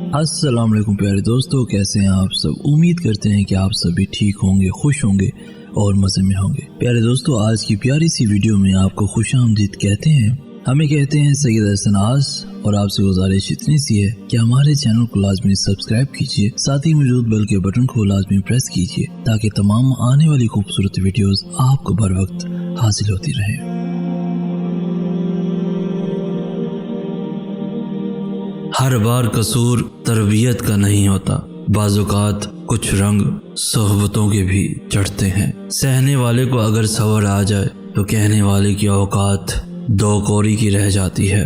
अस्सलाम वालेकुम प्यारे दोस्तों, कैसे हैं आप सब। उम्मीद करते हैं कि आप सभी ठीक होंगे, खुश होंगे और मज़े में होंगे। प्यारे दोस्तों, आज की प्यारी सी वीडियो में आपको खुशामदीद कहते हैं। हमें कहते हैं सैयद हसन आस, और आपसे गुजारिश इतनी सी है कि हमारे चैनल को लाजमी सब्सक्राइब कीजिए, साथ ही मौजूद बेल के बटन को लाजमी प्रेस कीजिए ताकि तमाम आने वाली खूबसूरत वीडियोस आपको बर वक्त हासिल होती रहे। हर बार कसूर तरबियत का नहीं होता, बाज़ौक़ात कुछ रंग सोहबतों के भी चढ़ते हैं। सहने वाले को अगर सवर आ जाए तो कहने वाले की औकात दो कौड़ी की रह जाती है।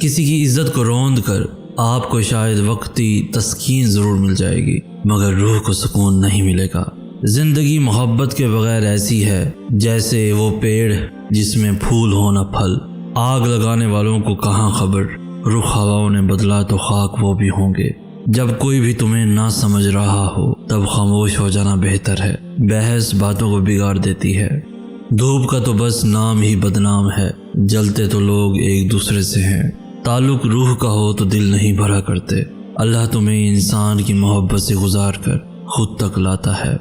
किसी की इज्जत को रोंद कर आपको शायद वक्ती तस्कीन ज़रूर मिल जाएगी, मगर रूह को सुकून नहीं मिलेगा। ज़िंदगी मोहब्बत के बगैर ऐसी है जैसे वो पेड़ जिसमें फूल हो न फल। आग लगाने वालों को कहाँ खबर, रुख हवाओं ने बदला तो खाक वो भी होंगे। जब कोई भी तुम्हें ना समझ रहा हो तब खामोश हो जाना बेहतर है, बहस बातों को बिगाड़ देती है। धूप का तो बस नाम ही बदनाम है, जलते तो लोग एक दूसरे से हैं। ताल्लुक रूह का हो तो दिल नहीं भरा करते। अल्लाह तुम्हें इंसान की मोहब्बत से गुजार कर खुद तक लाता है।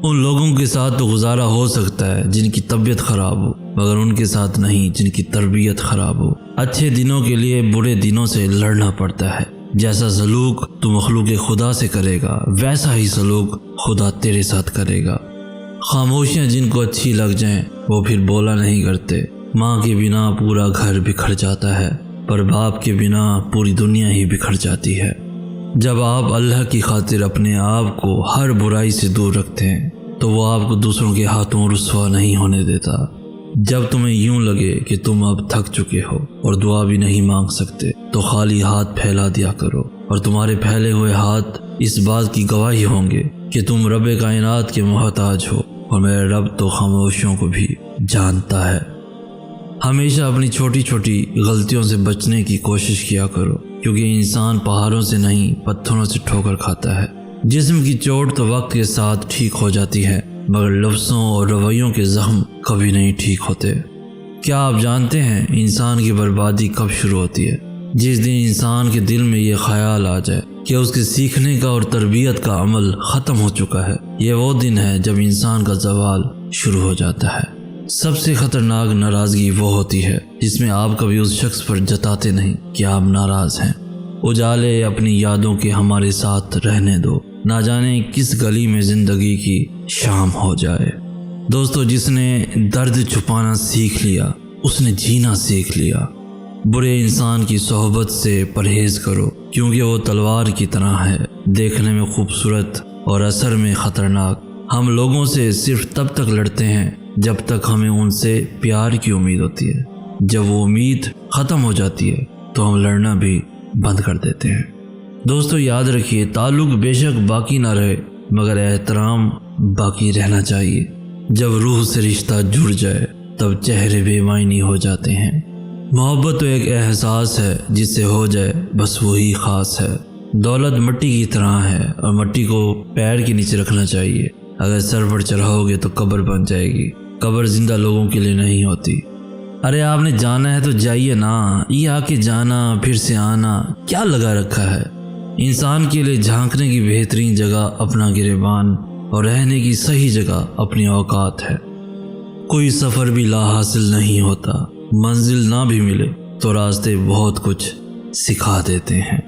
उन लोगों के साथ तो गुजारा हो सकता है जिनकी तबीयत ख़राब हो, मगर उनके साथ नहीं जिनकी तरबियत ख़राब हो। अच्छे दिनों के लिए बुरे दिनों से लड़ना पड़ता है। जैसा सलूक तू मखलूक खुदा से करेगा, वैसा ही सलूक खुदा तेरे साथ करेगा। खामोशियाँ जिनको अच्छी लग जाएं वो फिर बोला नहीं करते। माँ के बिना पूरा घर बिखर जाता है, पर बाप के बिना पूरी दुनिया ही बिखर जाती है। जब आप अल्लाह की खातिर अपने आप को हर बुराई से दूर रखते हैं तो वो आपको दूसरों के हाथों रुस्वा नहीं होने देता। जब तुम्हें यूं लगे कि तुम अब थक चुके हो और दुआ भी नहीं मांग सकते तो खाली हाथ फैला दिया करो, और तुम्हारे फैले हुए हाथ इस बात की गवाही होंगे कि तुम रब कायनात के मोहताज हो, और मेरा रब तो खामोशियों को भी जानता है। हमेशा अपनी छोटी छोटी गलतियों से बचने की कोशिश किया करो, क्योंकि इंसान पहाड़ों से नहीं पत्थरों से ठोकर खाता है। जिस्म की चोट तो वक्त के साथ ठीक हो जाती है, मगर लफ्ज़ों और रवैयों के ज़ख्म कभी नहीं ठीक होते। क्या आप जानते हैं इंसान की बर्बादी कब शुरू होती है? जिस दिन इंसान के दिल में ये ख्याल आ जाए कि उसके सीखने का और तरबियत का अमल ख़त्म हो चुका है। ये वो दिन है जब इंसान का ज़वाल शुरू हो जाता है। सबसे ख़तरनाक नाराज़गी वो होती है जिसमें आप कभी उस शख्स पर जताते नहीं कि आप नाराज़ हैं। उजाले अपनी यादों के हमारे साथ रहने दो, ना जाने किस गली में ज़िंदगी की शाम हो जाए। दोस्तों, जिसने दर्द छुपाना सीख लिया उसने जीना सीख लिया। बुरे इंसान की सोहबत से परहेज़ करो, क्योंकि वो तलवार की तरह है, देखने में खूबसूरत और असर में ख़तरनाक। हम लोगों से सिर्फ तब तक लड़ते हैं जब तक हमें उनसे प्यार की उम्मीद होती है। जब वो उम्मीद ख़त्म हो जाती है तो हम लड़ना भी बंद कर देते हैं। दोस्तों, याद रखिए, ताल्लुक़ बेशक बाकी ना रहे मगर एहतराम बाकी रहना चाहिए। जब रूह से रिश्ता जुड़ जाए तब चेहरे बेमायनी हो जाते हैं। मोहब्बत तो एक एहसास है, जिससे हो जाए बस वही ख़ास है। दौलत मिट्टी की तरह है और मिट्टी को पैर के नीचे रखना चाहिए। अगर सर पर चढ़ाओगे तो कब्र बन जाएगी। कब्र जिंदा लोगों के लिए नहीं होती। अरे आपने जाना है तो जाइए ना, ये आके जाना फिर से आना क्या लगा रखा है। इंसान के लिए झांकने की बेहतरीन जगह अपना गिरेबान और रहने की सही जगह अपनी औकात है। कोई सफ़र भी ला हासिल नहीं होता, मंजिल ना भी मिले तो रास्ते बहुत कुछ सिखा देते हैं।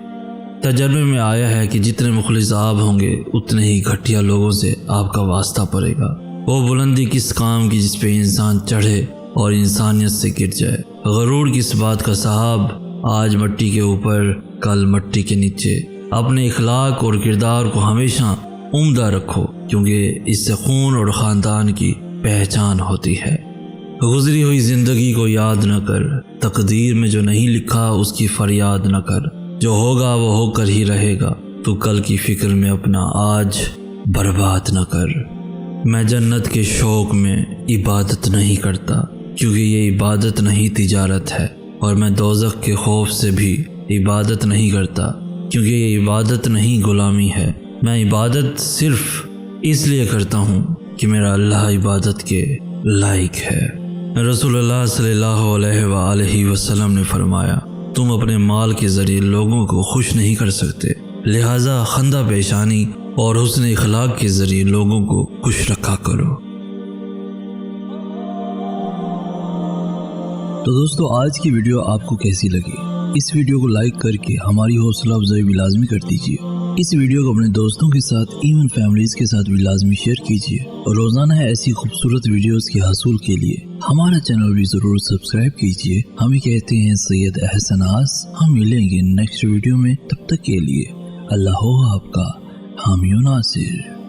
तजर्बे में आया है कि जितने मुखलिस आप होंगे उतने ही घटिया लोगों से आपका वास्ता पड़ेगा। वो बुलंदी किस काम की जिस पे इंसान चढ़े और इंसानियत से गिर जाए। गरूर किस बात का साहब, आज मट्टी के ऊपर कल मट्टी के नीचे। अपने इखलाक और किरदार को हमेशा उम्दा रखो, क्योंकि इससे खून और ख़ानदान की पहचान होती है। गुजरी हुई ज़िंदगी को याद न कर, तकदीर में जो नहीं लिखा उसकी फरियाद न कर। जो होगा वो होकर ही रहेगा, तो कल की फ़िक्र में अपना आज बर्बाद न कर। मैं जन्नत के शौक़ में इबादत नहीं करता, क्योंकि ये इबादत नहीं तिजारत है। और मैं दोज़ख के खौफ से भी इबादत नहीं करता, क्योंकि ये इबादत नहीं ग़ुलामी है। मैं इबादत सिर्फ़ इसलिए करता हूँ कि मेरा अल्लाह इबादत के लायक है। रसूलुल्लाह सल्लल्लाहु अलैहि वसल्लम ने फरमाया, तुम अपने माल के ज़रिए लोगों को खुश नहीं कर सकते, لہٰذا خندہ پیشانی اور حسن اخلاق کے ذریعے لوگوں کو خوش رکھا کرو۔ تو دوستو آج کی ویڈیو آپ کو کیسی لگی؟ اس ویڈیو کو لائک کر کے ہماری حوصلہ افزائی بھی لازمی کر دیجیے۔ اس ویڈیو کو اپنے دوستوں کے ساتھ ایون فیملیز کے ساتھ بھی لازمی شیئر کیجیے، اور روزانہ ایسی خوبصورت ویڈیوز کے حصول کے لیے ہمارا چینل بھی ضرور سبسکرائب کیجیے۔ ہمیں کہتے ہیں سید احسن آس۔ ہم ملیں گے نیکسٹ ویڈیو میں، تب تک کے لیے اللہ ہو آپ کا حامی و ناصر۔